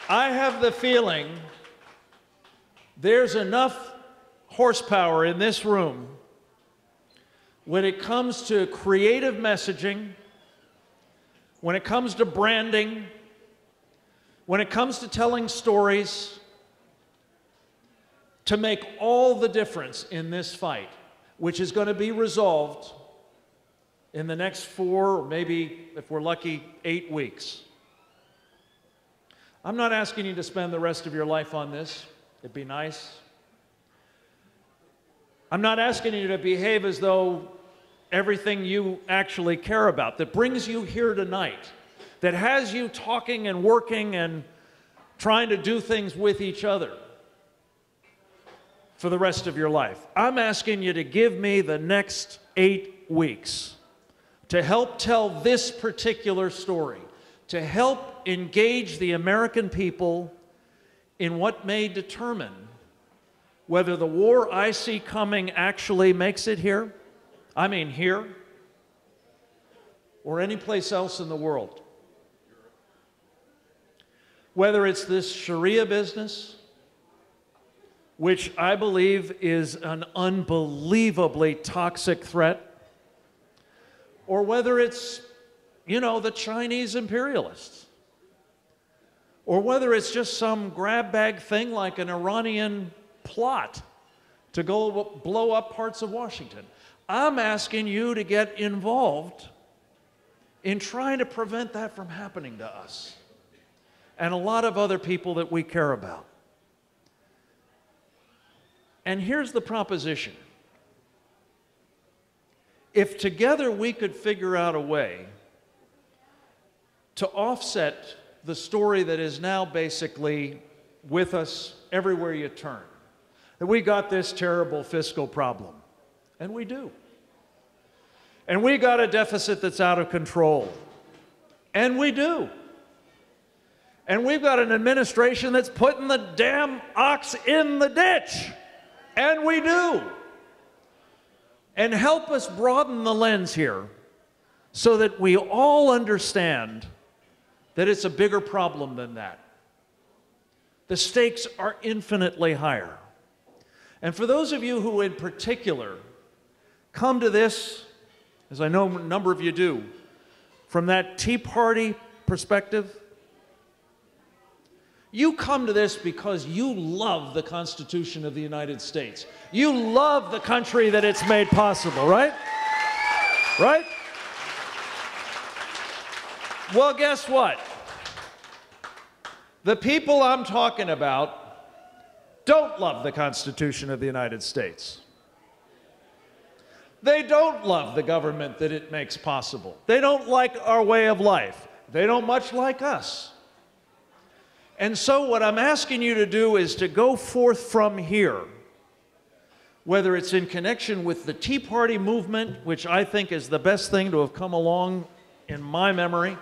I have the feeling there's enough horsepower in this room when it comes to creative messaging, when it comes to branding, when it comes to telling stories, to make all the difference in this fight, which is going to be resolved in the next 4, or maybe, if we're lucky, 8 weeks. I'm not asking you to spend the rest of your life on this. It'd be nice. I'm not asking you to behave as though everything you actually care about, that brings you here tonight, that has you talking and working and trying to do things with each other for the rest of your life. I'm asking you to give me the next 8 weeks to help tell this particular story, to help engage the American people in what may determine whether the war I see coming actually makes it here, I mean here, or any place else in the world. Whether it's this Sharia business, which I believe is an unbelievably toxic threat, or whether it's, you know, the Chinese imperialists, or whether it's just some grab bag thing like an Iranian plot to go blow up parts of Washington. I'm asking you to get involved in trying to prevent that from happening to us and a lot of other people that we care about. And here's the proposition. If together we could figure out a way to offset the story that is now basically with us everywhere you turn, that we got this terrible fiscal problem, and we do. And we got a deficit that's out of control, and we do. And we've got an administration that's putting the damn ox in the ditch, and we do. And help us broaden the lens here so that we all understand that it's a bigger problem than that. The stakes are infinitely higher. And for those of you who in particular come to this, as I know a number of you do, from that Tea Party perspective, you come to this because you love the Constitution of the United States. You love the country that it's made possible, right? Right? Well, guess what? The people I'm talking about don't love the Constitution of the United States. They don't love the government that it makes possible. They don't like our way of life. They don't much like us. And so what I'm asking you to do is to go forth from here, whether it's in connection with the Tea Party movement, which I think is the best thing to have come along in my memory,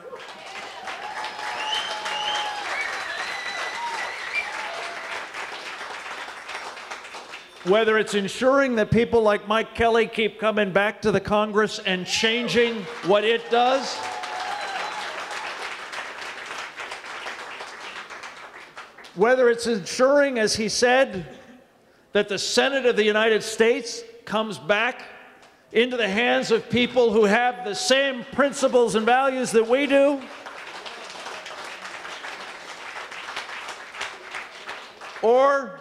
whether it's ensuring that people like Mike Kelly keep coming back to the Congress and changing what it does, whether it's ensuring, as he said, that the Senate of the United States comes back into the hands of people who have the same principles and values that we do, or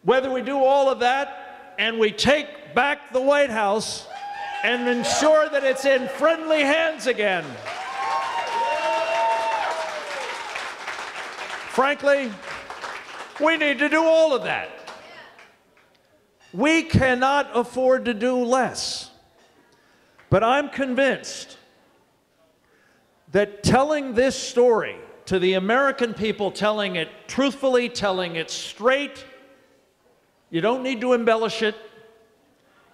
whether we do all of that and we take back the White House and ensure that it's in friendly hands again. Frankly, we need to do all of that. We cannot afford to do less. But I'm convinced that telling this story to the American people, telling it truthfully, telling it straight, you don't need to embellish it.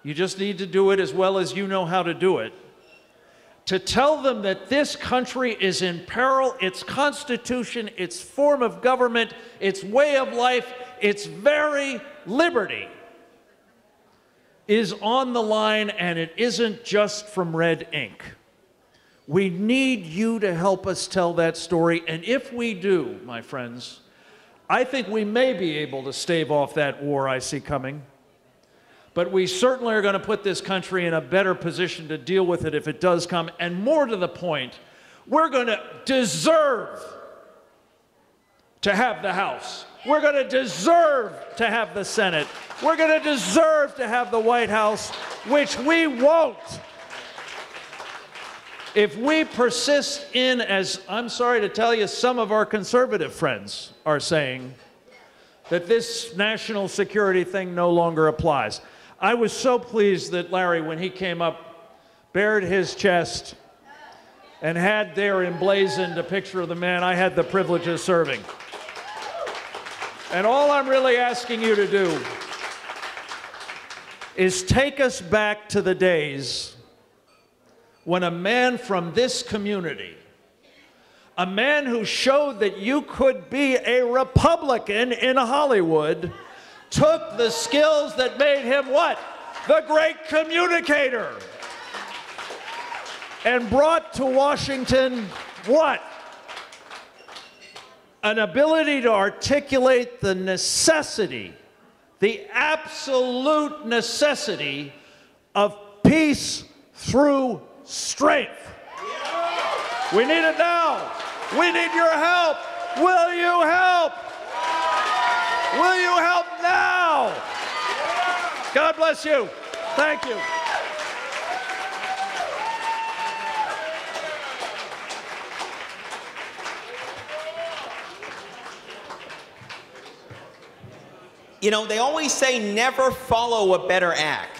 You just need to do it as well as you know how to do it. To tell them that this country is in peril, its constitution, its form of government, its way of life, its very liberty is on the line, and it isn't just from red ink. We need you to help us tell that story, and if we do, my friends, I think we may be able to stave off that war I see coming. But we certainly are going to put this country in a better position to deal with it if it does come. And more to the point, we're going to deserve to have the House. We're going to deserve to have the Senate. We're going to deserve to have the White House, which we won't. If we persist in, as I'm sorry to tell you, some of our conservative friends are saying, that this national security thing no longer applies. I was so pleased that Larry, when he came up, bared his chest and had there emblazoned a picture of the man I had the privilege of serving. And all I'm really asking you to do is take us back to the days when a man from this community, a man who showed that you could be a Republican in Hollywood, took the skills that made him what? The great communicator. And brought to Washington what? An ability to articulate the necessity, the absolute necessity of peace through strength. We need it now. We need your help. Will you help? Will you help now? God bless you. Thank you. You know, they always say never follow a better act.